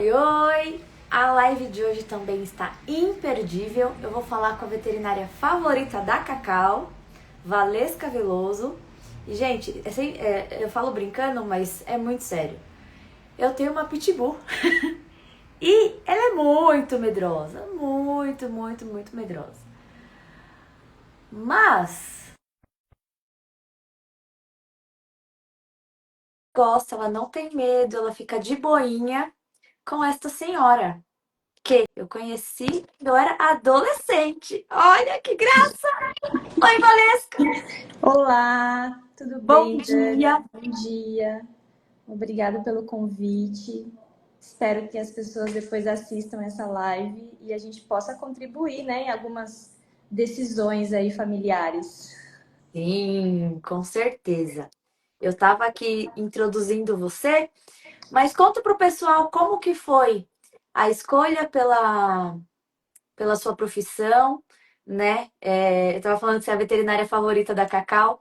Oi, oi! A live de hoje também está imperdível. Eu vou falar com a veterinária favorita da Cacau, Valesca Veloso. E, gente, eu falo brincando, mas é muito sério. Eu tenho uma pitbull e ela é muito medrosa. Muito, muito, muito medrosa. Mas gosta, ela não tem medo, ela fica de boinha com esta senhora que eu conheci quando eu era adolescente. Olha que graça! Oi, Valesca! Olá, tudo Bom bem, Dani? dia! Bom dia. Obrigada pelo convite. Espero que as pessoas depois assistam essa live e a gente possa contribuir, né, em algumas decisões aí familiares. Sim, com certeza. Eu estava aqui introduzindo você, mas conta para o pessoal como que foi a escolha pela sua profissão, né? Eu estava falando que você é a veterinária favorita da Cacau,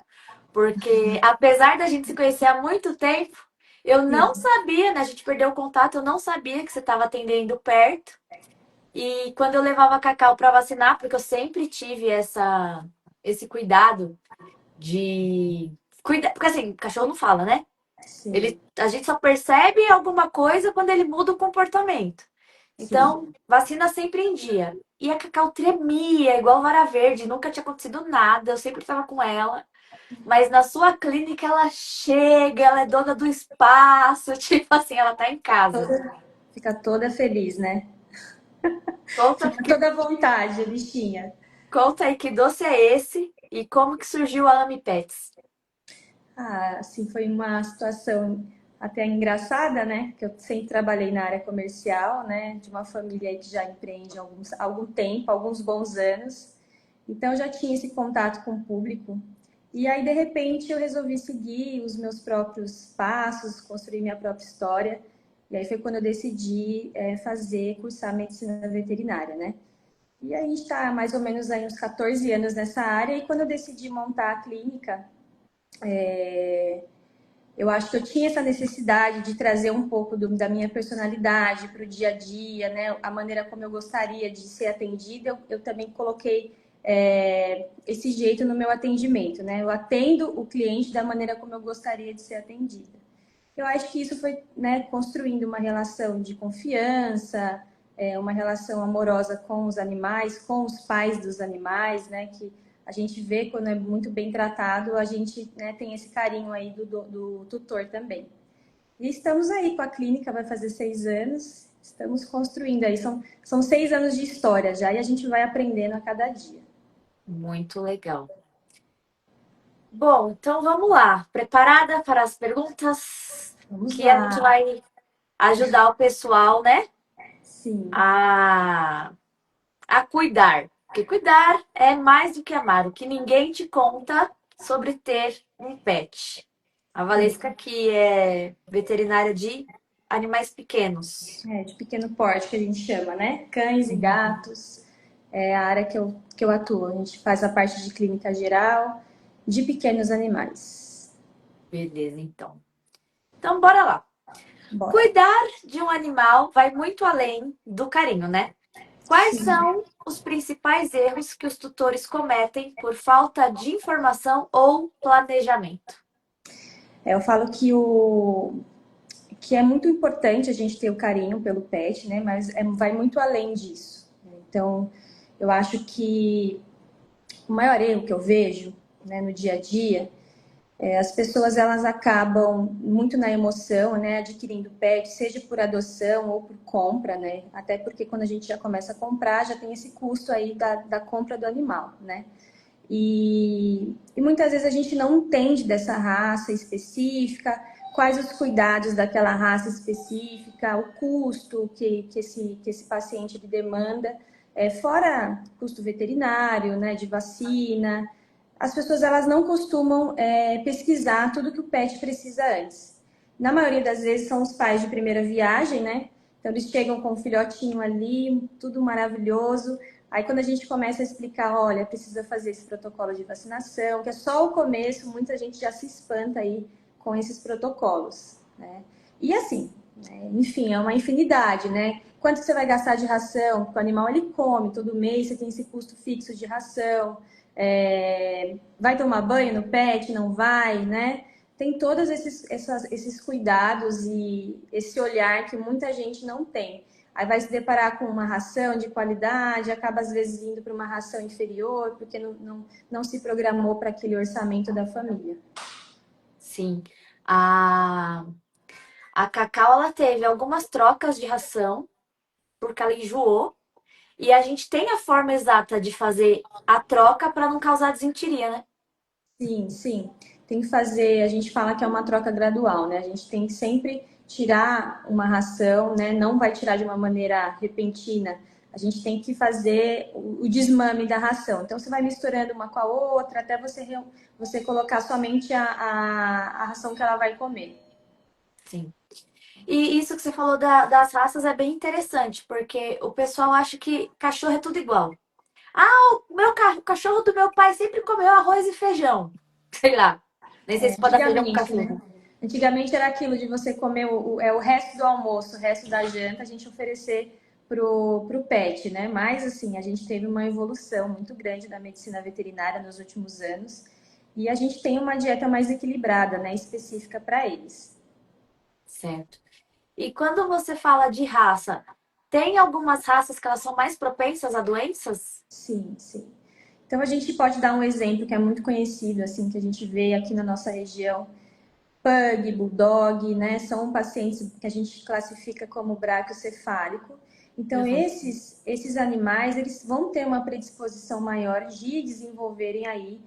porque apesar da gente se conhecer há muito tempo, eu não Sim, sabia, né? A gente perdeu o contato, eu não sabia que você estava atendendo perto. E quando eu levava a Cacau para vacinar, porque eu sempre tive esse cuidado de cuidar, porque assim, cachorro não fala, né? sim, A gente só percebe alguma coisa quando ele muda o comportamento. sim. Então, vacina sempre em dia. E a Cacau tremia, igual vara verde, nunca tinha acontecido nada, eu sempre estava com ela. Mas na sua clínica ela chega, ela é dona do espaço, tipo assim, ela tá em casa. Fica toda feliz, né? Conta, Fica toda à vontade, a bichinha. conta aí que doce é esse e como que surgiu a Ami Pets. Ah, assim, foi uma situação até engraçada, né? Que eu sempre trabalhei na área comercial, né? De uma família aí que já empreende há algum tempo, alguns bons anos. Então, eu já tinha esse contato com o público. E aí, de repente, eu resolvi seguir os meus próprios passos, construir minha própria história. E aí foi quando eu decidi cursar medicina veterinária, né? E aí, a gente está mais ou menos aí uns 14 anos nessa área. E quando eu decidi montar a clínica, eu acho que eu tinha essa necessidade de trazer um pouco da minha personalidade para o dia a dia, né? A maneira como eu gostaria de ser atendida, eu também coloquei esse jeito no meu atendimento, né? Eu atendo o cliente da maneira como eu gostaria de ser atendida. Eu acho que isso foi, né, construindo uma relação de confiança, uma relação amorosa com os animais, com os pais dos animais, né? Que a gente vê quando é muito bem tratado, a gente, né, tem esse carinho aí do tutor também. E estamos aí com a clínica, vai fazer 6 anos, estamos construindo aí, são 6 anos de história já, e a gente vai aprendendo a cada dia. Muito legal. Bom, então vamos lá. Preparada para as perguntas Vamos que a gente lá. vai ajudar o pessoal, né, Sim, a, a cuidar. Porque cuidar é mais do que amar. O que ninguém te conta sobre ter um pet. A Valesca, que é veterinária de animais pequenos. de pequeno porte que a gente chama, né? Cães e gatos, é a área que eu atuo. A gente faz a parte de clínica geral de pequenos animais. Beleza, então. Então, bora lá. Bora. Cuidar de um animal vai muito além do carinho, né? Quais Sim. são os principais erros que os tutores cometem por falta de informação ou planejamento? Eu falo que é muito importante a gente ter o carinho pelo pet, né? Mas vai muito além disso. Então, eu acho que o maior erro que eu vejo, né, no dia a dia, as pessoas elas acabam muito na emoção, né, adquirindo pet, seja por adoção ou por compra, né? Até porque quando a gente já começa a comprar, já tem esse custo aí da compra do animal, né? E muitas vezes a gente não entende dessa raça específica, quais os cuidados daquela raça específica, o custo que esse paciente demanda, fora custo veterinário, né, de vacina. As pessoas elas não costumam pesquisar tudo que o pet precisa antes. Na maioria das vezes são os pais de primeira viagem, né? Então eles chegam com o filhotinho ali, tudo maravilhoso. Aí quando a gente começa a explicar, olha, precisa fazer esse protocolo de vacinação, que é só o começo, muita gente já se espanta aí com esses protocolos, né? E assim, Enfim, é uma infinidade, né? Quanto você vai gastar de ração? Porque o animal ele come, todo mês você tem esse custo fixo de ração. Vai tomar banho no pet? Não vai, né? Tem todos esses cuidados e esse olhar que muita gente não tem. Aí vai se deparar com uma ração de qualidade, acaba às vezes indo para uma ração inferior, porque não se programou para aquele orçamento da família. Sim. A, a Cacau, ela teve algumas trocas de ração, porque ela enjoou. E a gente tem a forma exata de fazer a troca para não causar desentiria, né? Sim, sim. Tem que fazer, a gente fala que é uma troca gradual, né? A gente tem que sempre tirar uma ração, né? Não vai tirar de uma maneira repentina. A gente tem que fazer o desmame da ração. Então, você vai misturando uma com a outra até você colocar somente a ração que ela vai comer. Sim. E isso que você falou das raças é bem interessante, porque o pessoal acha que cachorro é tudo igual. Ah, o cachorro do meu pai sempre comeu arroz e feijão. Sei lá. Nem sei se pode dar feijão pro Antigamente, né? cachorro. Antigamente era aquilo de você comer o resto do almoço, o resto da janta, a gente oferecer pro pet, né? Mas assim, a gente teve uma evolução muito grande da medicina veterinária nos últimos anos e a gente tem uma dieta mais equilibrada, né? Específica para eles. Certo. E quando você fala de raça, tem algumas raças que elas são mais propensas a doenças? Sim, sim. Então a gente pode dar um exemplo que é muito conhecido, assim, que a gente vê aqui na nossa região. Pug, Bulldog, né? São pacientes que a gente classifica como braquiocefálico. Então, Uhum. esses animais, eles vão ter uma predisposição maior de desenvolverem aí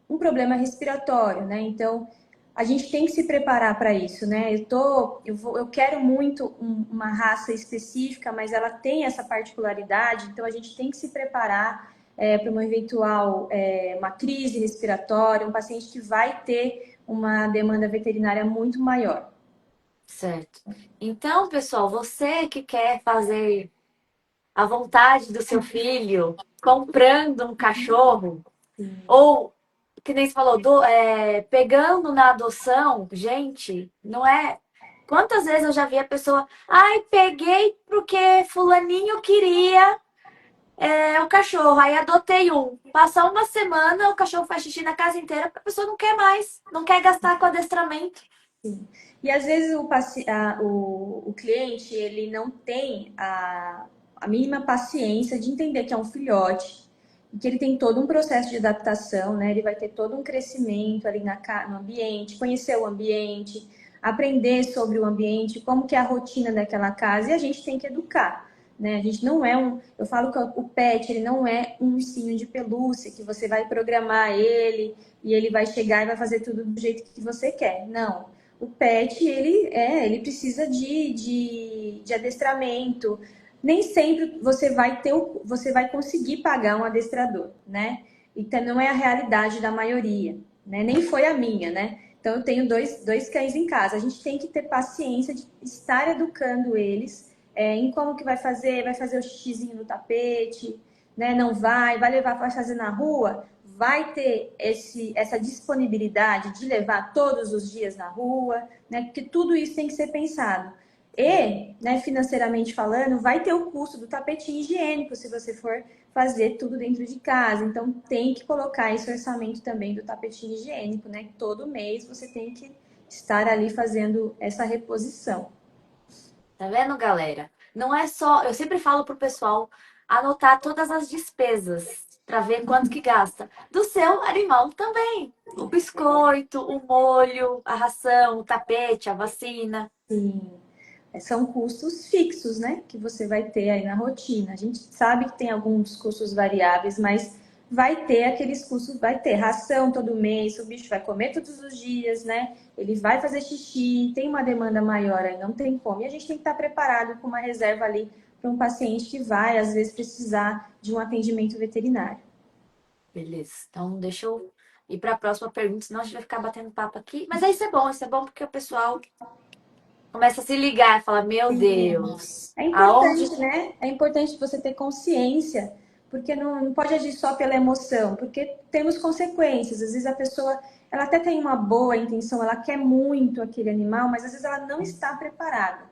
um problema respiratório, né? Então, a gente tem que se preparar para isso, né? Eu quero muito uma raça específica, mas ela tem essa particularidade, então a gente tem que se preparar para uma eventual uma crise respiratória, um paciente que vai ter uma demanda veterinária muito maior. Certo. Então, pessoal, você que quer fazer a vontade do seu filho comprando um cachorro, ou, que nem você falou, pegando na adoção, gente, não é. Quantas vezes eu já vi a pessoa, ai, peguei porque fulaninho queria o cachorro, aí adotei um. Passa uma semana, o cachorro faz xixi na casa inteira, porque a pessoa não quer mais, não quer gastar com adestramento. Sim. E às vezes o cliente ele não tem a mínima paciência de entender que é um filhote e que ele tem todo um processo de adaptação, né? Ele vai ter todo um crescimento ali no ambiente, conhecer o ambiente, aprender sobre o ambiente, como que é a rotina daquela casa, e a gente tem que educar. Né? A gente não é eu falo que o pet ele não é um ursinho de pelúcia que você vai programar ele e ele vai chegar e vai fazer tudo do jeito que você quer. Não, o pet, ele precisa de adestramento. Nem sempre você vai conseguir pagar um adestrador, né? Então, não é a realidade da maioria, né? Nem foi a minha, né? Então, eu tenho dois cães em casa. A gente tem que ter paciência de estar educando eles em como que vai fazer o xixizinho no tapete, né? Não vai levar para fazer na rua, vai ter essa disponibilidade de levar todos os dias na rua, né? Porque tudo isso tem que ser pensado. E, né, financeiramente falando, vai ter o custo do tapetinho higiênico se você for fazer tudo dentro de casa. Então, tem que colocar esse orçamento também do tapetinho higiênico, né? Todo mês você tem que estar ali fazendo essa reposição. Tá vendo, galera? Não é só. Eu sempre falo pro pessoal anotar todas as despesas para ver quanto que gasta. Do seu animal também. O biscoito, o molho, a ração, o tapete, a vacina. Sim. São custos fixos, né? Que você vai ter aí na rotina. A gente sabe que tem alguns custos variáveis, mas vai ter aqueles custos, vai ter ração todo mês, o bicho vai comer todos os dias, né? Ele vai fazer xixi, tem uma demanda maior aí, não tem como. E a gente tem que estar preparado com uma reserva ali para um paciente que vai, às vezes, precisar de um atendimento veterinário. Beleza. Então, deixa eu ir para a próxima pergunta, senão a gente vai ficar batendo papo aqui. Mas isso é bom porque o pessoal começa a se ligar e fala: Meu Deus, É aonde. importante, né? É importante você ter consciência, porque não pode agir só pela emoção, porque temos consequências. Às vezes a pessoa, ela até tem uma boa intenção, ela quer muito aquele animal, mas às vezes ela não está preparada.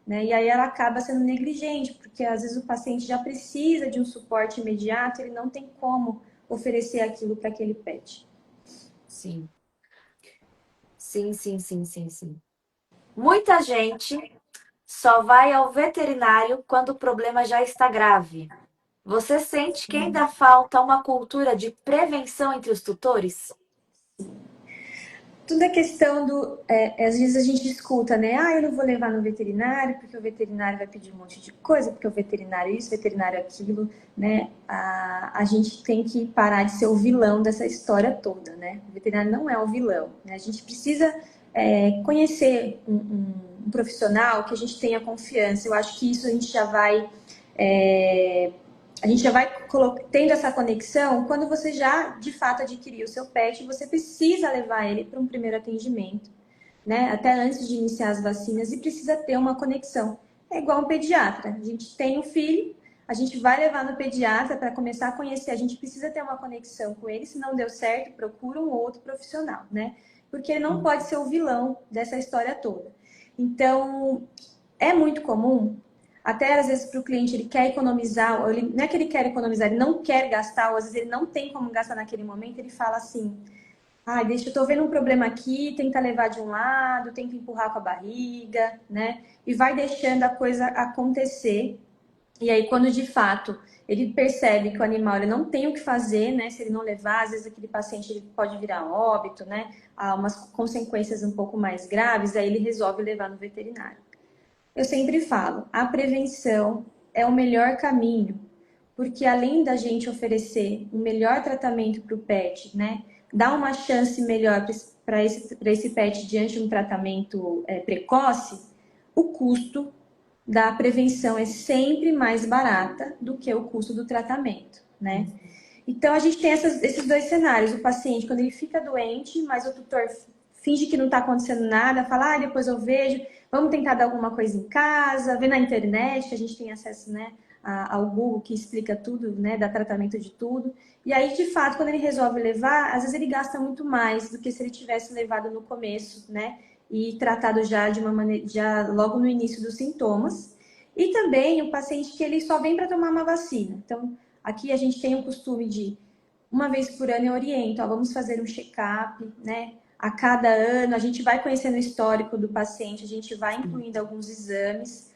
né? E aí ela acaba sendo negligente, porque às vezes o paciente já precisa de um suporte imediato, ele não tem como oferecer aquilo para aquele pet. Sim. Sim, sim, sim, sim, sim. Muita gente só vai ao veterinário quando o problema já está grave. Você sente que ainda falta uma cultura de prevenção entre os tutores? Tudo é questão do. Às vezes a gente escuta, né? Ah, eu não vou levar no veterinário porque o veterinário vai pedir um monte de coisa, porque o veterinário isso, o veterinário aquilo, né? A gente tem que parar de ser o vilão dessa história toda, né? O veterinário não é o vilão, né? A gente precisa conhecer um profissional que a gente tenha confiança. Eu acho que isso a gente já vai. É, a gente já vai tendo essa conexão quando você já de fato adquiriu o seu pet, você precisa levar ele para um primeiro atendimento, né? Até antes de iniciar as vacinas, e precisa ter uma conexão. É igual um pediatra. A gente tem um filho, a gente vai levar no pediatra para começar a conhecer, a gente precisa ter uma conexão com ele. Se não deu certo, procura um outro profissional, né? Porque ele não Sim. pode ser o vilão dessa história toda. Então, é muito comum, até às vezes para o cliente ele quer economizar, ou ele, não é que ele quer economizar, ele não quer gastar, ou às vezes ele não tem como gastar naquele momento, ele fala assim, ah, deixa, eu tô vendo um problema aqui, tenta levar de um lado, tenta empurrar com a barriga, né? E vai deixando a coisa acontecer. E aí, quando de fato ele percebe que o animal ele não tem o que fazer, né? Se ele não levar, às vezes aquele paciente ele pode virar óbito, né? Há umas consequências um pouco mais graves, aí ele resolve levar no veterinário. Eu sempre falo, a prevenção é o melhor caminho, porque além da gente oferecer um melhor tratamento para o pet, né, dar uma chance melhor para esse pet diante de um tratamento precoce, o custo da prevenção é sempre mais barata do que o custo do tratamento, né? Então a gente tem esses dois cenários. O paciente, quando ele fica doente, mas o tutor finge que não está acontecendo nada, fala, ah, depois eu vejo, vamos tentar dar alguma coisa em casa, ver na internet, que a gente tem acesso, né, ao Google que explica tudo, né, dá tratamento de tudo. E aí, de fato, quando ele resolve levar, às vezes ele gasta muito mais do que se ele tivesse levado no começo, né, e tratado já de uma maneira, já logo no início dos sintomas. E também o paciente que ele só vem para tomar uma vacina. Então, aqui a gente tem o costume de, uma vez por ano, eu oriento, ó, vamos fazer um check-up, né? A cada ano, a gente vai conhecendo o histórico do paciente, a gente vai incluindo alguns exames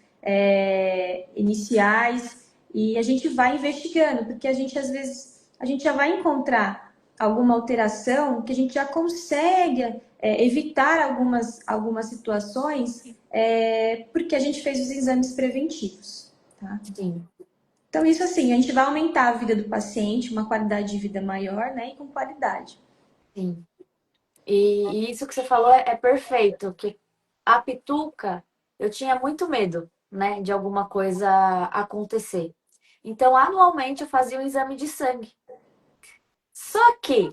iniciais e a gente vai investigando, porque a gente, às vezes, a gente já vai encontrar alguma alteração que a gente já consegue evitar algumas situações porque a gente fez os exames preventivos, tá? Sim, Então, isso assim, a gente vai aumentar a vida do paciente, uma qualidade de vida maior, né? E com qualidade. sim. E isso que você falou é perfeito, que a pituca, eu tinha muito medo, né, de alguma coisa acontecer. Então, anualmente eu fazia um exame de sangue. Só que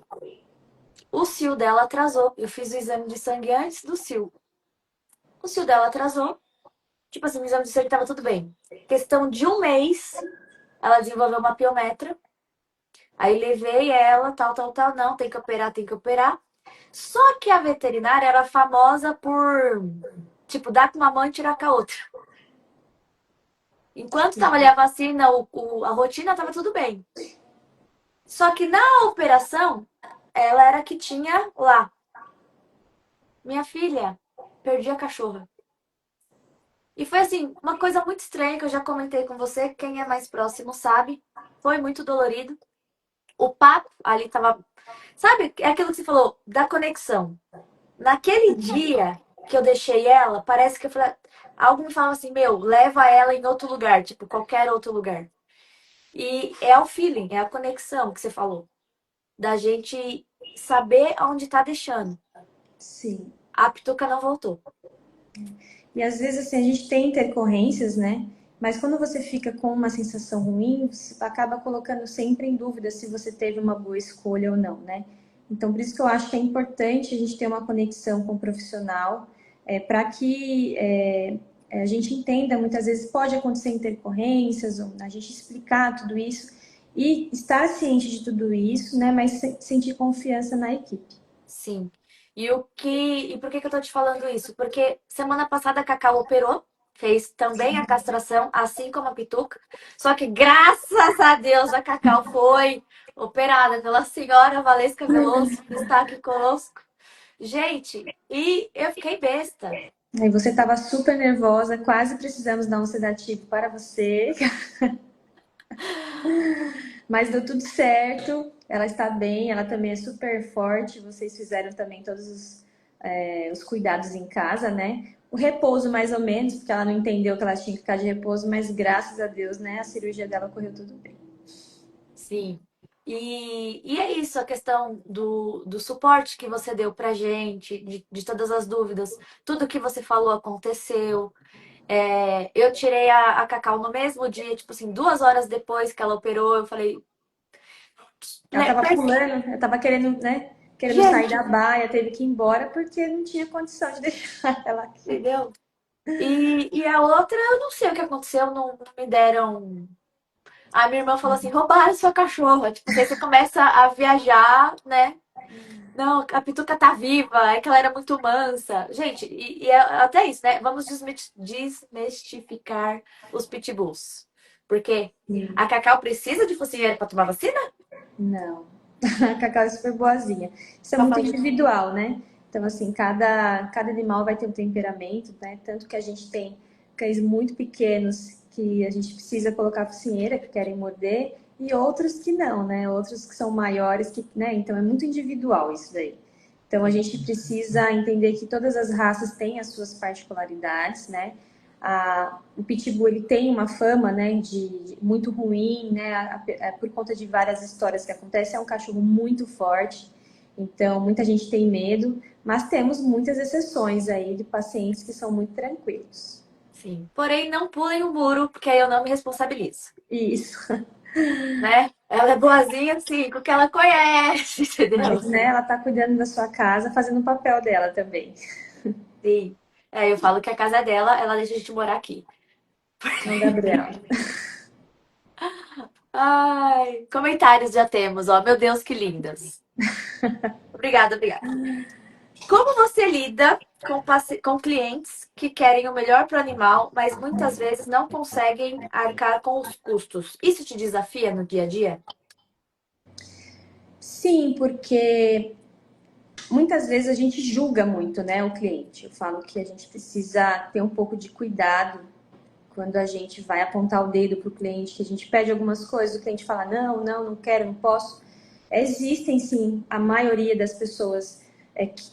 o cio dela atrasou. Eu fiz o exame de sangue antes do cio. O cio dela atrasou. Tipo assim, o exame de sangue estava tudo bem. Questão de um mês, ela desenvolveu uma piometra. Aí levei ela, tal, tal, tal. Não, tem que operar, tem que operar. Só que a veterinária era famosa por, tipo, dar com uma mão e tirar com a outra. Enquanto estava ali a vacina, a rotina estava tudo bem. Só que na operação, ela era que tinha lá. Minha filha, perdi a cachorra. E foi assim, uma coisa muito estranha que eu já comentei com você, quem é mais próximo sabe. Foi muito dolorido. O papo ali tava. Sabe, é aquilo que você falou, da conexão. Naquele dia que eu deixei ela, parece que eu falei. Algo me falava assim, meu, leva ela em outro lugar, tipo, qualquer outro lugar. E é o feeling, é a conexão que você falou. Da gente saber onde tá deixando. Sim. A pituca não voltou. E às vezes assim, a gente tem intercorrências, né? Mas quando você fica com uma sensação ruim, você acaba colocando sempre em dúvida se você teve uma boa escolha ou não, né? Então, por isso que eu acho que é importante a gente ter uma conexão com o profissional, para que a gente entenda, muitas vezes pode acontecer intercorrências, ou a gente explicar tudo isso e estar ciente de tudo isso, né? Mas sentir confiança na equipe. Sim. E por que que eu tô te falando isso? Porque semana passada a Cacau operou. fez também a castração, assim como a Pituca. Só que, graças a Deus, a Cacau foi operada pela senhora Valesca Veloso, que está aqui conosco. Gente, e eu fiquei besta. Aí você estava super nervosa, quase precisamos dar um sedativo para você, mas deu tudo certo. Ela está bem, ela também é super forte. Vocês fizeram também todos os cuidados em casa, né? O repouso, mais ou menos, porque ela não entendeu que ela tinha que ficar de repouso, mas graças a Deus, né? A cirurgia dela correu tudo bem. Sim. E é isso, a questão do suporte que você deu pra gente, de todas as dúvidas, tudo que você falou aconteceu. Eu tirei a Cacau no mesmo dia, tipo assim, 2 horas depois que ela operou, eu falei, Ela tava Persky, pulando, ela tava querendo, né? Querendo sair gente, da baia, teve que ir embora porque não tinha condição de deixar ela aqui. entendeu? E a outra, eu não sei o que aconteceu, não me deram. A minha irmã falou assim: roubaram sua cachorra. Tipo, assim, aí você começa a viajar, né? Não, a Pituca tá viva, é que ela era muito mansa. Gente, e é até isso, né? Vamos desmistificar os pitbulls. Porque a Cacau precisa de focinheiro pra tomar vacina? Não. A Cacau é super boazinha. Isso é muito Papai de... individual, né? Então, assim, cada animal vai ter um temperamento, né? Tanto que a gente tem cães muito pequenos que a gente precisa colocar focinheira, que querem morder, e outros que não, né? Outros que são maiores, que, né? Então, é muito individual isso daí. Então, a gente precisa entender que todas as raças têm as suas particularidades, né? O Pitbull ele tem uma fama, né, de muito ruim, né, por conta de várias histórias que acontecem. É um cachorro muito forte, então muita gente tem medo, mas temos muitas exceções aí de pacientes que são muito tranquilos. Sim. Porém, não pulem o muro, porque aí eu não me responsabilizo, Isso. né? Ela é boazinha, sim, com o que ela conhece, entendeu? Mas, né, ela tá cuidando da sua casa, fazendo o papel dela também. Sim. Eu falo que a casa é dela, ela deixa a gente morar aqui. Então, Gabriel. Ai, comentários já temos, ó. Meu Deus, que lindas. Obrigada, obrigada. Como você lida com clientes que querem o melhor para o animal, mas muitas vezes não conseguem arcar com os custos? Isso te desafia no dia a dia? Sim, porque muitas vezes a gente julga muito, né, o cliente. Eu falo que a gente precisa ter um pouco de cuidado quando a gente vai apontar o dedo para o cliente, que a gente pede algumas coisas, o cliente fala, não, não, não quero, não posso. Existem sim, a maioria das pessoas,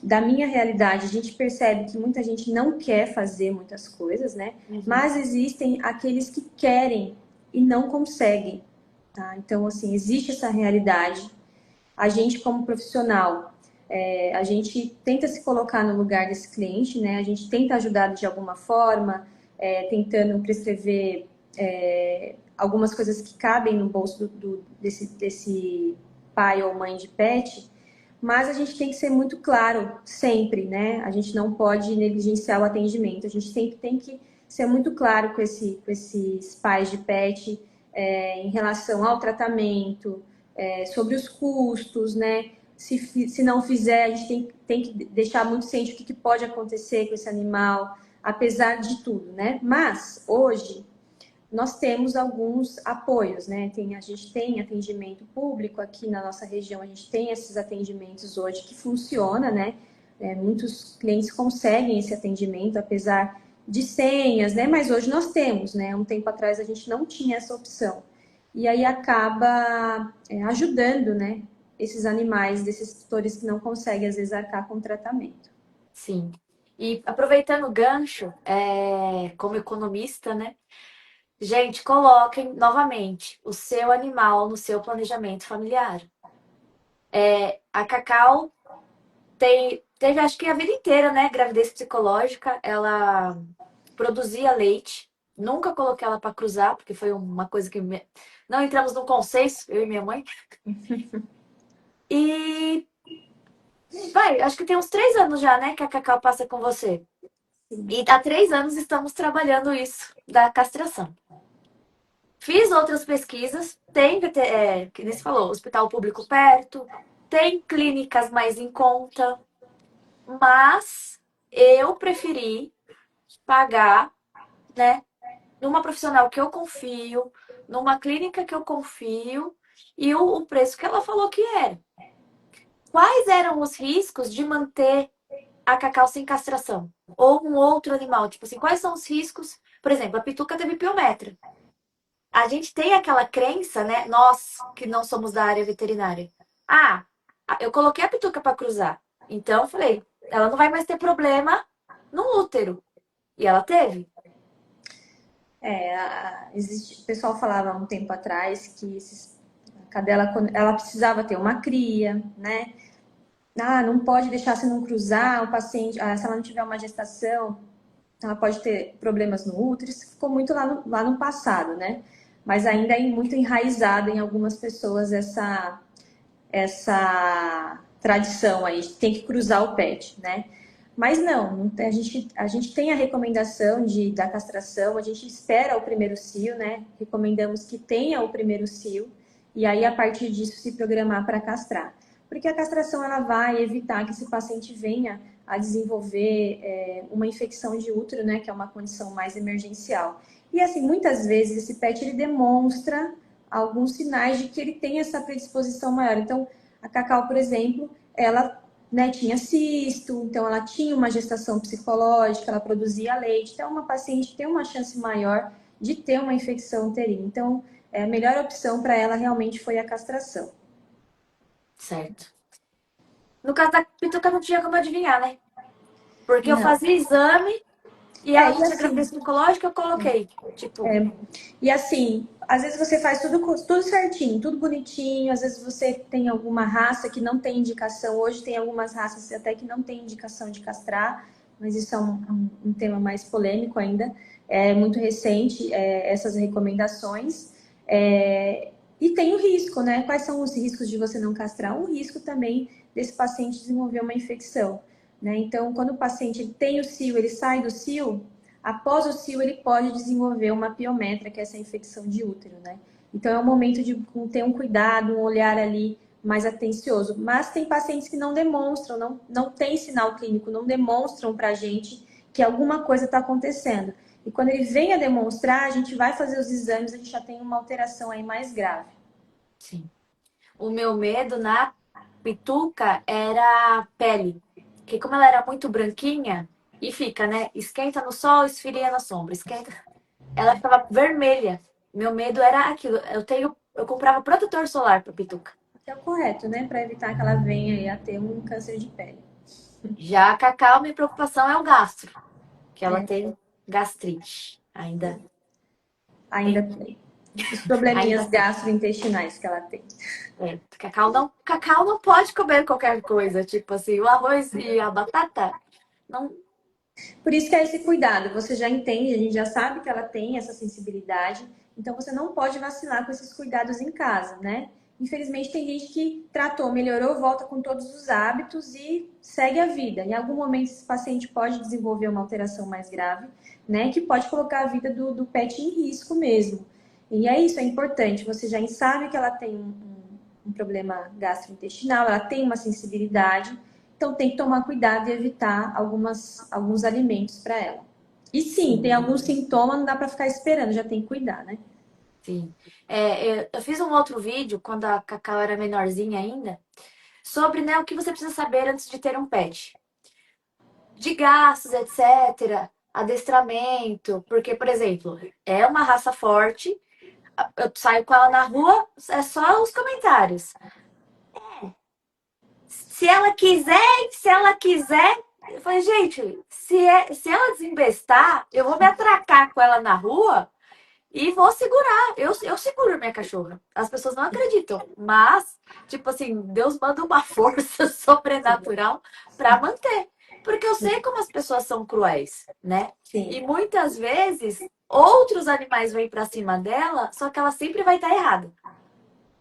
da minha realidade, a gente percebe que muita gente não quer fazer muitas coisas, né? Uhum. Mas existem aqueles que querem e não conseguem, tá? Então, assim, existe essa realidade. A gente, como profissional, a gente tenta se colocar no lugar desse cliente, né? A gente tenta ajudar de alguma forma, tentando prescrever algumas coisas que cabem no bolso desse pai ou mãe de pet, mas a gente tem que ser muito claro sempre, né? A gente não pode negligenciar o atendimento, a gente sempre tem que ser muito claro com esses pais de pet em relação ao tratamento, sobre os custos, né? Se não fizer, a gente tem que deixar muito ciente o que pode acontecer com esse animal, apesar de tudo, né? Mas hoje nós temos alguns apoios, né? A gente tem atendimento público aqui na nossa região, a gente tem esses atendimentos hoje que funciona, né? Muitos clientes conseguem esse atendimento, apesar de senhas, né? Mas hoje nós temos, né? Um tempo atrás a gente não tinha essa opção. E aí acaba ajudando, né? Esses animais, desses tutores que não conseguem, às vezes, arcar com o tratamento. Sim. E aproveitando o gancho, como economista, né? Gente, coloquem novamente o seu animal no seu planejamento familiar. A Cacau teve, acho que a vida inteira, né? Gravidez psicológica. Ela produzia leite. Nunca coloquei ela para cruzar, porque foi uma coisa que não entramos num consenso, eu e minha mãe. E vai, acho que tem uns 3 anos já, né, que a Cacau passa com você. E há 3 anos estamos trabalhando isso da castração. Fiz outras pesquisas, tem, que nem você falou, hospital público perto, tem clínicas mais em conta, mas eu preferi pagar né? Numa profissional que eu confio, numa clínica que eu confio e o preço que ela falou que era. Quais eram os riscos de manter a Cacau sem castração? Ou um outro animal? Tipo assim, quais são os riscos? Por exemplo, a Pituca teve piometra. A gente tem aquela crença, né? Nós que não somos da área veterinária. Ah, eu coloquei a Pituca para cruzar. Então, eu falei, ela não vai mais ter problema no útero. E ela teve. O pessoal falava há um tempo atrás que a cadela, quando ela precisava ter uma cria, né? Ah, não pode deixar se não cruzar o paciente, se ela não tiver uma gestação, ela pode ter problemas no útero. Isso ficou muito lá no passado, né? Mas ainda é muito enraizado em algumas pessoas essa tradição aí, de tem que cruzar o pet, né? Mas não, a gente tem a recomendação da castração, a gente espera o primeiro cio, né? Recomendamos que tenha o primeiro cio e aí a partir disso se programar para castrar. Porque a castração ela vai evitar que esse paciente venha a desenvolver uma infecção de útero, né? Que é uma condição mais emergencial. E assim, muitas vezes esse pet ele demonstra alguns sinais de que ele tem essa predisposição maior. Então, a Cacau, por exemplo, ela, né, tinha cisto, então ela tinha uma gestação psicológica, ela produzia leite. Então, uma paciente tem uma chance maior de ter uma infecção uterina. Então, a melhor opção para ela realmente foi a castração. Certo. No caso da Pituca não tinha como adivinhar, né? Porque eu Não. fazia exame e ela não E tinha assim, gravidez psicológica, eu coloquei. Tipo, às vezes você faz tudo certinho, tudo bonitinho, às vezes você tem alguma raça que não tem indicação, hoje tem algumas raças até que não tem indicação de castrar, mas isso é um tema mais polêmico ainda, é muito recente essas recomendações. É, e tem o risco, né? Quais são os riscos de você não castrar? Um risco também desse paciente desenvolver uma infecção, né? Então, quando o paciente tem o cio, ele sai do cio, após o cio, ele pode desenvolver uma piometra, que é essa infecção de útero, né? Então, é um momento de ter um cuidado, um olhar ali mais atencioso. Mas tem pacientes que não demonstram, não tem sinal clínico, não demonstram para a gente que alguma coisa está acontecendo. E quando ele vem a demonstrar, a gente vai fazer os exames, a gente já tem uma alteração aí mais grave. sim. O meu medo na Pituca era a pele. Porque como ela era muito branquinha, e fica, né? Esquenta no sol, esfria na sombra. Esquenta. Ela ficava vermelha. Meu medo era aquilo. Eu comprava protetor solar pra Pituca. Que é o correto, né? Para evitar que ela venha a ter um câncer de pele. Já a Cacau, minha preocupação é o gastro, que ela tem gastrite. Ainda Tem, tem os ainda probleminhas tem. gastrointestinais que ela tem. É, Cacau não pode comer qualquer coisa, tipo assim, o arroz e a batata não. Por isso que é esse cuidado, você já entende, a gente já sabe que ela tem essa sensibilidade, então você não pode vacilar com esses cuidados em casa, né? Infelizmente tem gente que tratou, melhorou, volta com todos os hábitos e segue a vida. Em algum momento esse paciente pode desenvolver uma alteração mais grave, né? Que pode colocar a vida do pet em risco mesmo. E é isso, é importante. Você já sabe que ela tem um problema gastrointestinal, ela tem uma sensibilidade, então tem que tomar cuidado e evitar alguns alimentos para ela. E sim, tem Sim, alguns sintomas, não dá para ficar esperando, já tem que cuidar, né? sim. Eu fiz um outro vídeo quando a Cacau era menorzinha ainda, sobre, né, o que você precisa saber antes de ter um pet. De gastos, etc. Adestramento, porque, por exemplo, é uma raça forte, eu saio com ela na rua, é só os comentários. Se ela quiser, eu falei, gente, se ela desembestar, eu vou me atracar com ela na rua e vou segurar. Eu seguro minha cachorra. As pessoas não acreditam, mas, tipo assim, Deus manda uma força sobrenatural para manter. Porque eu sei como as pessoas são cruéis, né? Sim, E muitas vezes outros animais vêm para cima dela, só que ela sempre vai estar errada.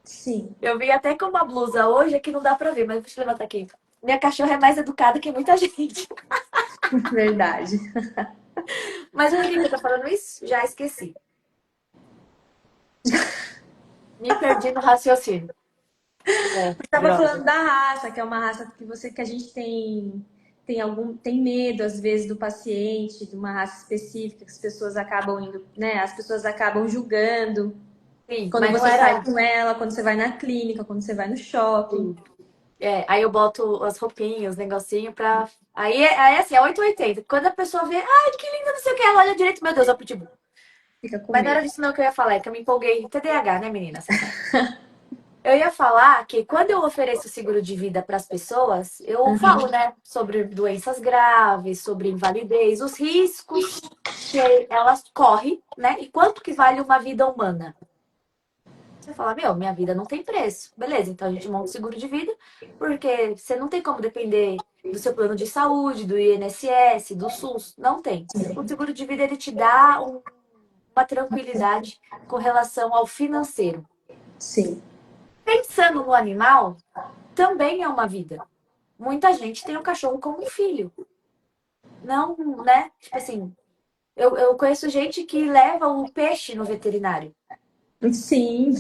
sim, Eu vim até com uma blusa hoje, aqui não dá pra ver, mas deixa eu levantar aqui. Minha cachorra é mais educada que muita gente. verdade. Mas por que eu tô falando isso? Já esqueci. Me perdi no raciocínio. É, Estava falando droga. da raça, que é uma raça que a gente tem. tem medo às vezes do paciente, de uma raça específica, que as pessoas acabam indo, né? As pessoas acabam julgando Sim, quando mas não você sai era. com ela, quando você vai na clínica, quando você vai no shopping. Aí eu boto as roupinhas, os negocinhos pra. Aí assim, é 880. Quando a pessoa vê, ai, que linda, não sei o que, ela olha direito, meu Deus, é o pitbull. Fica com Mas não era medo. disso não que eu ia falar, é que eu me empolguei. TDAH, né, menina? Você sabe. Eu ia falar que quando eu ofereço seguro de vida para as pessoas, eu falo, Uhum. né, sobre doenças graves, sobre invalidez, os riscos que elas correm, né? E quanto que vale uma vida humana. Você fala, meu, minha vida não tem preço. Beleza, então a gente monta o seguro de vida, porque você não tem como depender do seu plano de saúde, do INSS, do SUS. Não tem. O seguro de vida, ele te dá uma tranquilidade com relação ao financeiro. Sim, Pensando no animal, também é uma vida. Muita gente tem o cachorro como um filho. Não, né? Tipo assim, eu conheço gente que leva o peixe no veterinário. sim.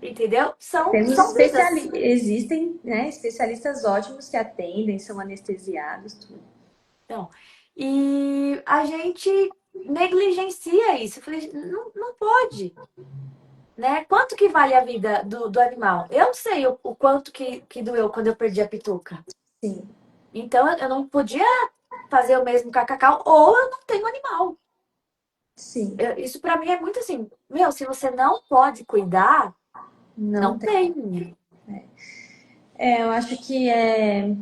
Entendeu? Temos São vidas. existem, né, especialistas ótimos que atendem, são anestesiados, tudo. Então, e a gente negligencia isso. Eu falei, não, não pode, né? Quanto que vale a vida do animal? Eu sei o quanto que doeu quando eu perdi a Pituca. Sim, Então, eu não podia fazer o mesmo com a Cacau, ou eu não tenho animal. sim. Isso pra mim é muito assim, meu, se você não pode cuidar, Não não tem. tem. Eu acho que é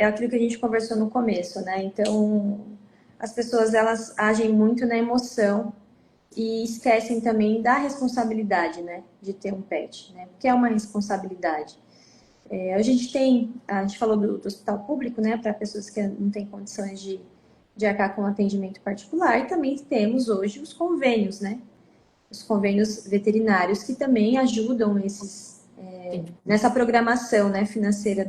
aquilo que a gente conversou no começo, né? Então, as pessoas elas agem muito na emoção e esquecem também da responsabilidade, né? De ter um pet, né? Porque é uma responsabilidade. A gente falou do hospital público, né? Para pessoas que não têm condições de arcar com atendimento particular, e também temos hoje os convênios, né? Os convênios veterinários que também ajudam Sim. nessa programação, né, financeira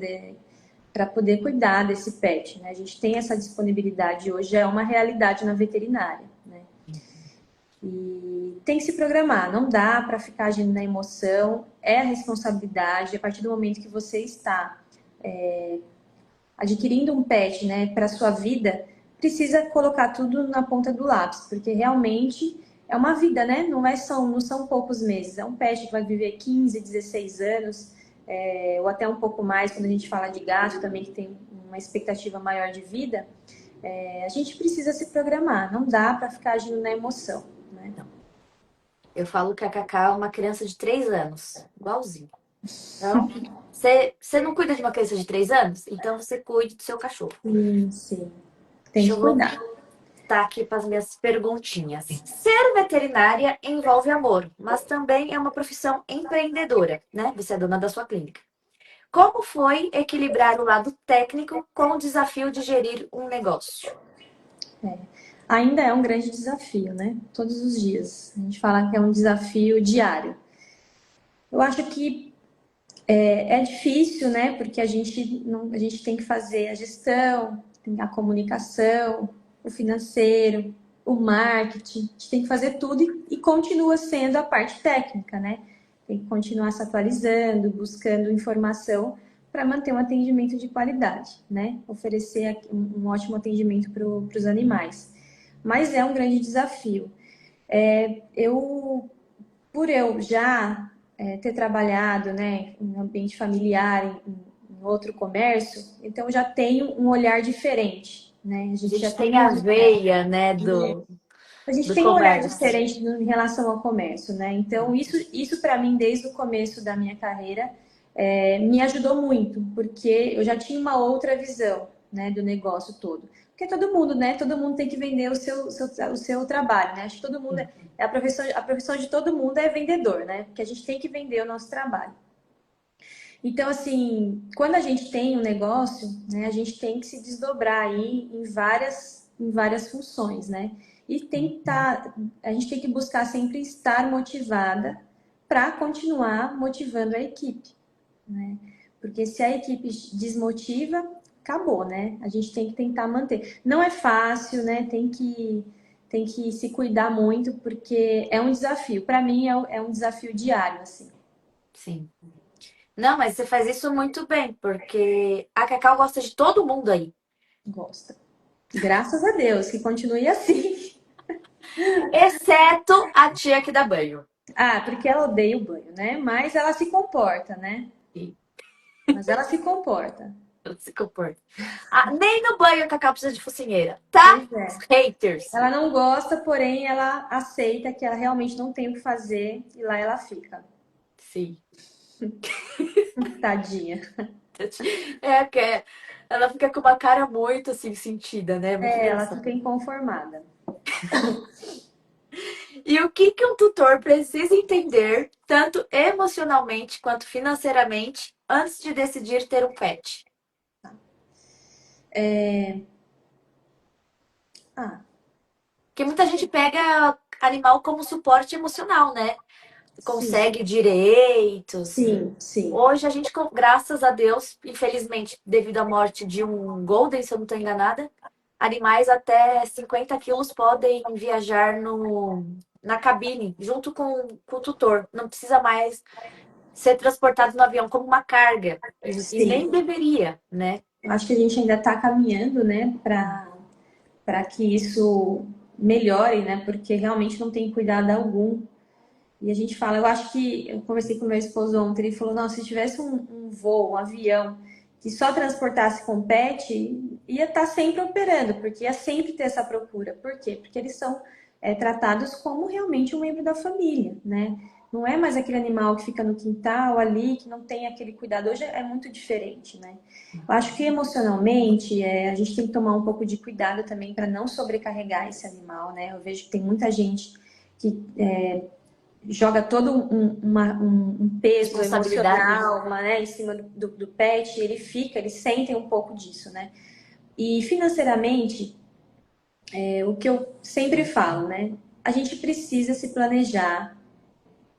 para poder cuidar desse pet, né? A gente tem essa disponibilidade hoje, é uma realidade na veterinária, né? E tem que se programar, não dá para ficar agindo na emoção, é a responsabilidade, a partir do momento que você está adquirindo um pet, né, para sua vida, precisa colocar tudo na ponta do lápis, porque realmente é uma vida, né? Não são poucos meses. É um pet que vai viver 15, 16 anos, ou até um pouco mais quando a gente fala de gato também, que tem uma expectativa maior de vida. A gente precisa se programar, não dá para ficar agindo na emoção, né? Não. Eu falo que a Cacá é uma criança de 3 anos, igualzinho. Então, você não cuida de uma criança de 3 anos? Então você cuide do seu cachorro. Sim, sim. Tem Deixa que eu cuidar. voltar aqui para as minhas perguntinhas. Ser veterinária envolve amor, mas também é uma profissão empreendedora, né? Você é dona da sua clínica. Como foi equilibrar o lado técnico com o desafio de gerir um negócio? Ainda é um grande desafio, né? Todos os dias. A gente fala que é um desafio diário. Eu acho que é difícil, né? Porque a gente tem que fazer a gestão, tem a comunicação, o financeiro, o marketing, a gente tem que fazer tudo e continua sendo a parte técnica, né? Tem que continuar se atualizando, buscando informação para manter um atendimento de qualidade, né? Oferecer um ótimo atendimento para os animais. Mas é um grande desafio. Eu por eu já ter trabalhado, né, em ambiente familiar, em outro comércio, então eu já tenho um olhar diferente, né? A gente tem a veia, né, A gente do tem um olhar comércio. diferente em relação ao comércio, né? Então isso para mim desde o começo da minha carreira me ajudou muito, porque eu já tinha uma outra visão, né, do negócio todo. Porque todo mundo, né? Todo mundo tem que vender o seu trabalho, né? Acho que todo mundo a profissão de todo mundo é vendedor, né? Porque a gente tem que vender o nosso trabalho. Então, assim, quando a gente tem um negócio, né, a gente tem que se desdobrar aí em várias funções, né? E tem que a gente tem que buscar sempre estar motivada para continuar motivando a equipe, né? Porque se a equipe desmotiva, acabou, né? A gente tem que tentar manter. Não é fácil, né? Tem que se cuidar muito, porque é um desafio. Para mim, é um desafio diário, assim. Sim. Não, mas você faz isso muito bem, porque a Cacau gosta de todo mundo aí. Gosta. Graças a Deus, que continue assim. Exceto a tia que dá banho. Ah, porque ela odeia o banho, né? Mas ela se comporta, né? Sim, Mas ela se comporta. ela se comporta. Ah, nem no banho a Cacau precisa de focinheira, tá? Pois é. Haters. Ela não gosta, porém ela aceita que ela realmente não tem o que fazer e lá ela fica. Sim. Tadinha. É, que ela fica com uma cara muito assim sentida, né? Muito É, ela engraçado. fica inconformada. E o que que um tutor precisa entender, tanto emocionalmente quanto financeiramente, antes de decidir ter um pet? Ah, Porque muita gente pega animal como suporte emocional, né? sim, Consegue direitos. sim, sim. Hoje a gente, graças a Deus, infelizmente, devido à morte de um Golden, se eu não estou enganada, animais até 50 quilos podem viajar na cabine, junto com o tutor. Não precisa mais ser transportado no avião como uma carga. E nem Sim. deveria, né? Acho que a gente ainda está caminhando, né, para que isso melhore, né? Porque realmente não tem cuidado algum. E a gente fala, eu acho que eu conversei com meu esposo ontem, ele falou, não, se tivesse um voo, um avião que só transportasse com pet, ia estar sempre operando, porque ia sempre ter essa procura. Por quê? Porque eles são tratados como realmente um membro da família, né? Não é mais aquele animal que fica no quintal ali, que não tem aquele cuidado. Hoje é muito diferente, né? Eu acho que emocionalmente a gente tem que tomar um pouco de cuidado também para não sobrecarregar esse animal, né? Eu vejo que tem muita gente que joga todo um peso Responsabilidade, né? emocional, né, em cima do pet, e ele fica, eles sentem um pouco disso, né? E financeiramente, o que eu sempre falo, né? A gente precisa se planejar,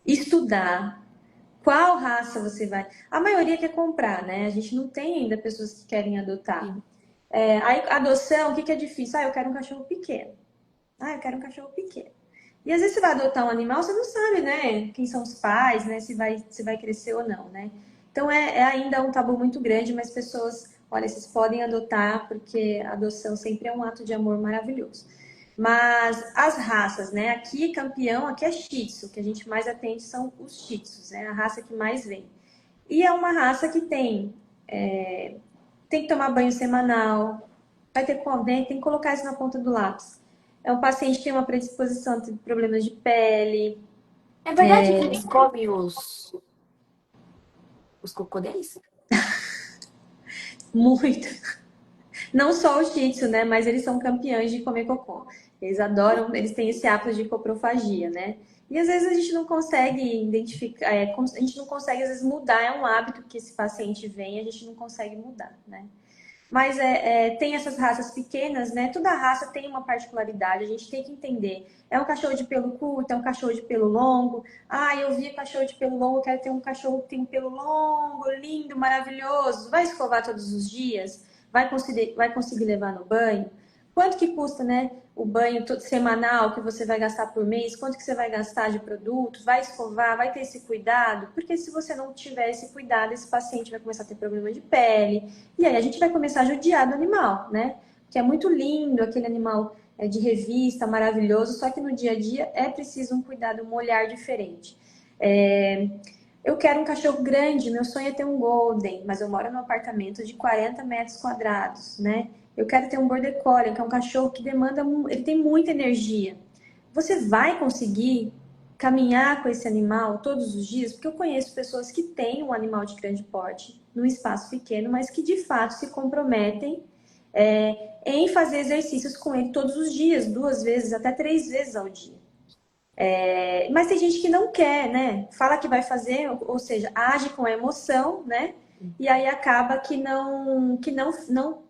estudar qual raça você vai. A maioria quer comprar, né? A gente não tem ainda pessoas que querem adotar. Sim. Aí, adoção, o que é difícil? Ah, eu quero um cachorro pequeno. Ah, eu quero um cachorro pequeno. E às vezes você vai adotar um animal, você não sabe, né? Quem são os pais, né? Se vai crescer ou não, né? Então é ainda um tabu muito grande, mas pessoas, olha, vocês podem adotar, porque a adoção sempre é um ato de amor maravilhoso. Mas as raças, né? Aqui campeão, aqui é Shih Tzu, o que a gente mais atende são os Shih Tzus, né? A raça que mais vem. E é uma raça que tem que tomar banho semanal, vai ter convênio, tem que colocar isso na ponta do lápis. É um paciente que tem uma predisposição a ter problemas de pele, É verdade que eles comem os cocô deles? muito. Não só o Shih Tzu, né? Mas eles são campeões de comer cocô. Eles adoram, eles têm esse hábito de coprofagia, né? E às vezes a gente não consegue identificar, a gente não consegue às vezes mudar, é um hábito que esse paciente vem, a gente não consegue mudar, né? Mas tem essas raças pequenas, né? Toda raça tem uma particularidade, a gente tem que entender. É um cachorro de pelo curto, é um cachorro de pelo longo. Ah, eu vi cachorro de pelo longo, eu quero ter um cachorro que tem pelo longo, lindo, maravilhoso. Vai escovar todos os dias? Vai conseguir levar no banho? Quanto que custa, né? O banho semanal que você vai gastar por mês? Quanto que você vai gastar de produto? Vai escovar? Vai ter esse cuidado? Porque se você não tiver esse cuidado, esse paciente vai começar a ter problema de pele, e aí a gente vai começar a judiar do animal, né? Que é muito lindo, aquele animal de revista, maravilhoso, só que no dia a dia é preciso um cuidado, um olhar diferente. Eu quero um cachorro grande, meu sonho é ter um Golden, mas eu moro num apartamento de 40 metros quadrados, né? Eu quero ter um Border Collie, que é um cachorro que demanda, ele tem muita energia. Você vai conseguir caminhar com esse animal todos os dias? Porque eu conheço pessoas que têm um animal de grande porte, num espaço pequeno, mas que de fato se comprometem em fazer exercícios com ele todos os dias, 2 vezes, até 3 vezes ao dia. Mas tem gente que não quer, né? Fala que vai fazer, ou seja, age com a emoção, né? E aí acaba que não.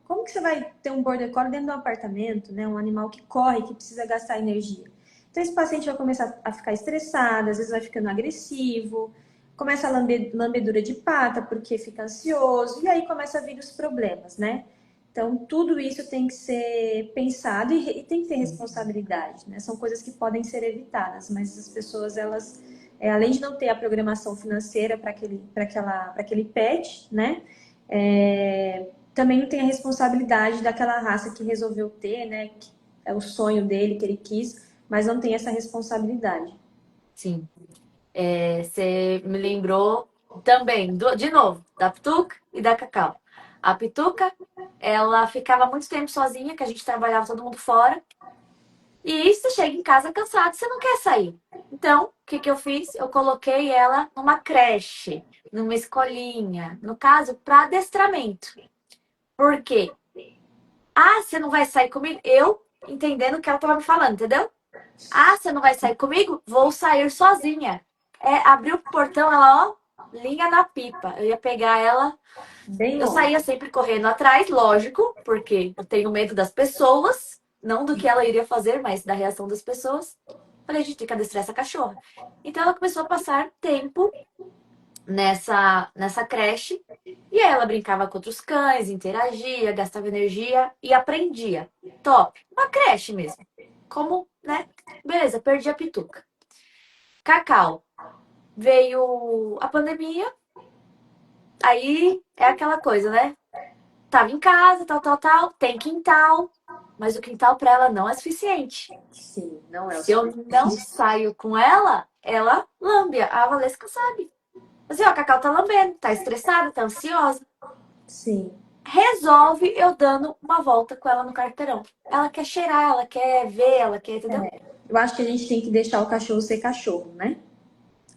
Como que você vai ter um border collie dentro de um apartamento, né? Um animal que corre, que precisa gastar energia. Então esse paciente vai começar a ficar estressado, às vezes vai ficando agressivo, começa a lambedura de pata porque fica ansioso, e aí começa a vir os problemas, né? Então, tudo isso tem que ser pensado e tem que ter responsabilidade, né? São coisas que podem ser evitadas, mas as pessoas, elas, além de não ter a programação financeira para aquele pet, né? também não tem a responsabilidade daquela raça que resolveu ter, né? Que é o sonho dele, que ele quis, mas não tem essa responsabilidade. Sim. Você me lembrou também, de novo, da Pituca e da Cacau. A Pituca, ela ficava muito tempo sozinha, que a gente trabalhava todo mundo fora. E você chega em casa cansado, você não quer sair. Então, o que que eu fiz? Eu coloquei ela numa creche, numa escolinha, no caso, para adestramento. Por quê? Ah, você não vai sair comigo? Eu entendendo o que ela estava me falando, entendeu? Ah, você não vai sair comigo? Vou sair sozinha. Abriu o portão, ela, ó, linha na pipa. Eu ia pegar ela. Bem Eu longe. saía sempre correndo atrás, lógico, porque eu tenho medo das pessoas, não do que ela iria fazer, mas da reação das pessoas. Falei, a gente tem que adestrar essa cachorra. Então ela começou a passar tempo nessa creche. E aí ela brincava com outros cães, interagia, gastava energia e aprendia. Top. Uma creche mesmo. Como, né? Beleza, perdi a pituca. Cacau. Veio a pandemia, aí é aquela coisa, né? Tava em casa, tal, tal, tal, tem quintal, mas o quintal para ela não é suficiente. Sim, não é o Se eu não suficiente. saio com ela, ela lambe. A Valesca sabe. Assim, ó, a Cacau tá lambendo, tá estressada, tá ansiosa. Sim. Resolve eu dando uma volta com ela no quarteirão. Ela quer cheirar, ela quer ver, ela quer, entendeu? Eu acho que a gente tem que deixar o cachorro ser cachorro, né?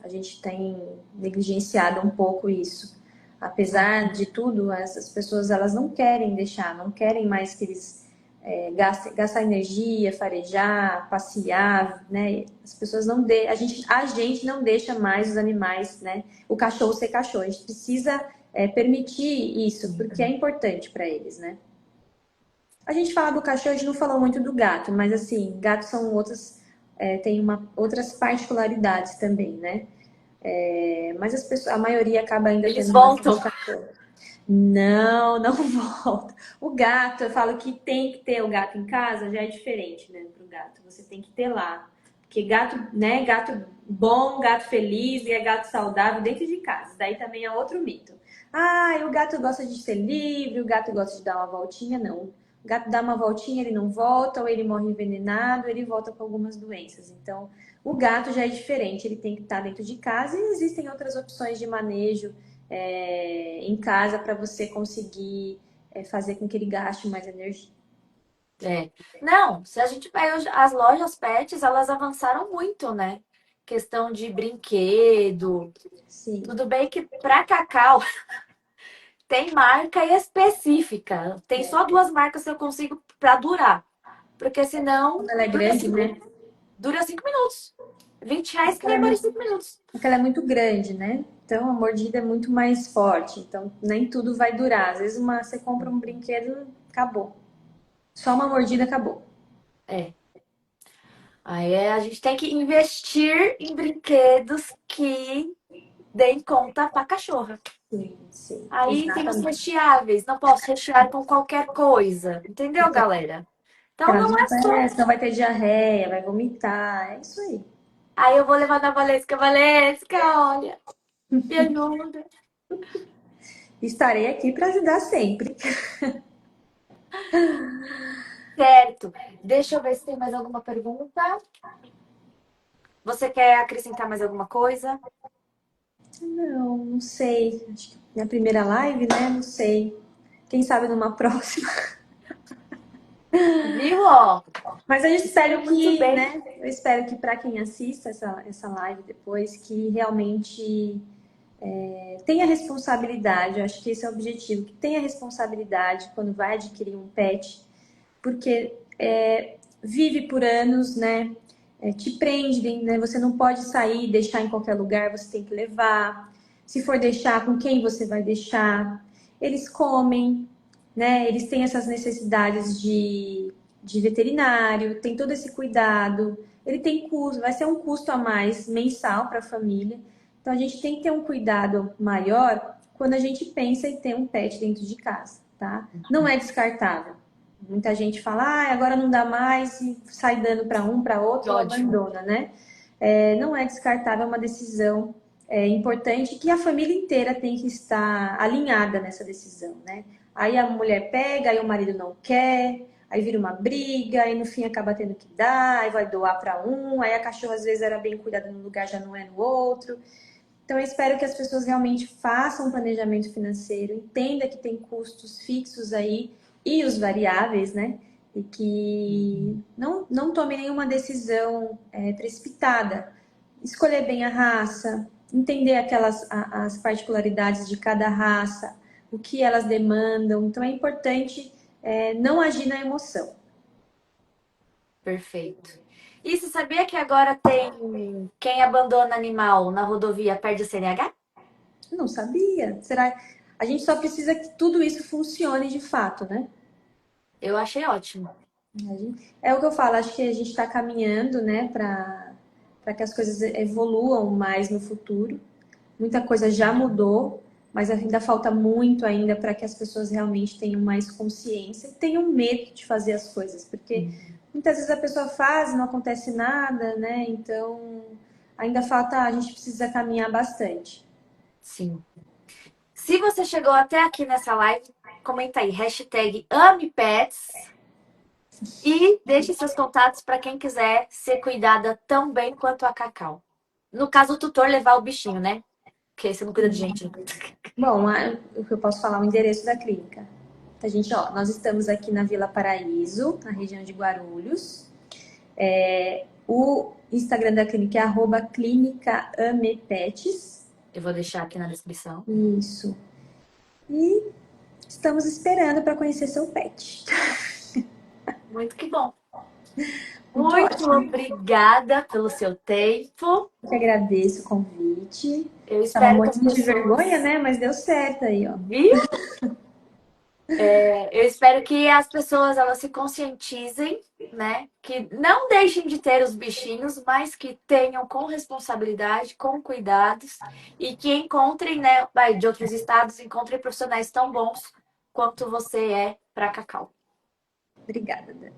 A gente tem negligenciado um pouco isso. Apesar de tudo, essas pessoas elas não querem deixar, não querem mais que eles gastar energia, farejar, passear, né? As pessoas não de, a gente não deixa mais os animais, né? O cachorro ser cachorro. A gente precisa permitir isso, porque é importante para eles, né? A gente fala do cachorro, a gente não falou muito do gato, mas assim, gatos são outras, tem outras particularidades também, né? Mas as pessoas, a maioria acaba ainda Eles tendo mais voltam. de cachorro. Não, não volta. O gato, eu falo que tem que ter o gato em casa, já é diferente, né, pro gato. Você tem que ter lá. Porque gato, né, gato bom, gato feliz e é gato saudável dentro de casa. Daí também é outro mito. Ah, e o gato gosta de ser livre, o gato gosta de dar uma voltinha. Não. O gato dá uma voltinha, ele não volta, ou ele morre envenenado, ou ele volta com algumas doenças. Então, o gato já é diferente, ele tem que estar dentro de casa e existem outras opções de manejo em casa para você conseguir fazer com que ele gaste mais energia. É. Não, se a gente vai hoje, as lojas pets, elas avançaram muito, né? Questão de brinquedo. Sim. Tudo bem que para Cacau tem marca específica. Tem só duas marcas que eu consigo para durar. Porque senão Quando ela é dura grande, né? dura 5 minutos. R$ 20 que Ela vai é embora em muito, 5 minutos. ela é muito grande, né? Então a mordida é muito mais forte. Então nem tudo vai durar. Às vezes você compra um brinquedo, acabou. Só uma mordida acabou. É. Aí a gente tem que investir em brinquedos que deem conta para cachorra. Sim, sim. Aí tem os Exatamente. recheáveis, não posso rechear com qualquer coisa. Entendeu, galera? Então Ela não é só. senão vai ter diarreia, vai vomitar. É isso aí. Aí eu vou levar na Valesca, Valesca, olha, me ajuda. Estarei aqui para ajudar sempre. Certo. Deixa eu ver se tem mais alguma pergunta. Você quer acrescentar mais alguma coisa? Não, não sei. Acho que minha primeira live, né? Não sei. Quem sabe numa próxima. Viu, ó? Mas eu Saiu espero muito que, bem. né? Eu espero que para quem assista essa live depois, que realmente tenha responsabilidade. Eu acho que esse é o objetivo, que tenha responsabilidade quando vai adquirir um pet, porque vive por anos, né? Te prende, né? Você não pode sair e deixar em qualquer lugar, você tem que levar. Se for deixar, com quem você vai deixar? Eles comem, né? Eles têm essas necessidades de veterinário, tem todo esse cuidado. Ele tem custo, vai ser um custo a mais mensal para a família. Então a gente tem que ter um cuidado maior quando a gente pensa em ter um pet dentro de casa, tá? Não é descartável. Muita gente fala, ah, agora não dá mais e sai dando para um, para Que outro ou ódio. abandona, né? Não é descartável, é uma decisão importante que a família inteira tem que estar alinhada nessa decisão, né? Aí a mulher pega, aí o marido não quer, aí vira uma briga, aí no fim acaba tendo que dar, aí vai doar para um, aí a cachorra às vezes era bem cuidada num lugar, já não é no outro. Então eu espero que as pessoas realmente façam um planejamento financeiro, entenda que tem custos fixos aí e os variáveis, né? E que não tome nenhuma decisão precipitada. Escolher bem a raça, entender as particularidades de cada raça, o que elas demandam. Então é importante não agir na emoção. Perfeito. E você sabia que agora tem quem abandona animal na rodovia perde o CNH? Não sabia. Será? A gente só precisa que tudo isso funcione de fato, né? Eu achei ótimo. É o que eu falo, acho que a gente está caminhando, né, para que as coisas evoluam mais no futuro. Muita coisa já mudou, mas ainda falta muito ainda para que as pessoas realmente tenham mais consciência e tenham medo de fazer as coisas, porque muitas vezes a pessoa faz e não acontece nada, né? Então ainda falta, a gente precisa caminhar bastante. Sim. Se você chegou até aqui nessa live, comenta aí, hashtag AmePets e deixe seus contatos para quem quiser ser cuidada tão bem quanto a Cacau. No caso, o tutor levar o bichinho, né? Porque você não cuida de gente. Bom, o que eu posso falar, o endereço da clínica. A gente, ó, nós estamos aqui na Vila Paraíso, na região de Guarulhos. O Instagram da clínica é @clínica_amepets. Eu vou deixar aqui na descrição. Isso. E estamos esperando para conhecer seu pet. Muito que bom. Muito Muito ótimo. obrigada pelo seu tempo. Eu que agradeço o convite. Eu Tava espero que as morrendo de vergonha, pessoas. né? Mas deu certo aí, ó. Viu? Eu espero que as pessoas elas se conscientizem, né? Que não deixem de ter os bichinhos, mas que tenham com responsabilidade, com cuidados e que encontrem, né, de outros estados, encontrem profissionais tão bons quanto você é para Cacau. Obrigada, Dani.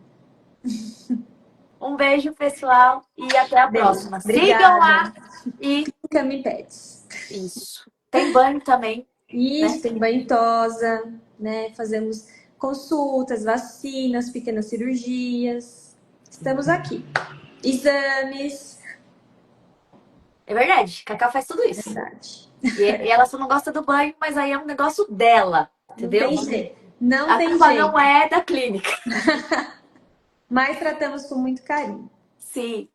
Um beijo, pessoal, e até a Beijo. próxima. Sigam lá Obrigada. e Cami Pets. isso. Tem banho também, Isso, né? tem banho e tosa, né? Fazemos consultas, vacinas, pequenas cirurgias. Estamos aqui. Exames. É verdade, Cacau faz tudo isso. Verdade. E ela só não gosta do banho, mas aí é um negócio dela, Não entendeu? tem jeito. Não A tem culpa não jeito. é da clínica. Mas tratamos com muito carinho. Sim.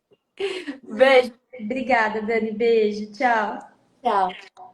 Beijo. Obrigada, Dani. Beijo. Tchau. Tchau.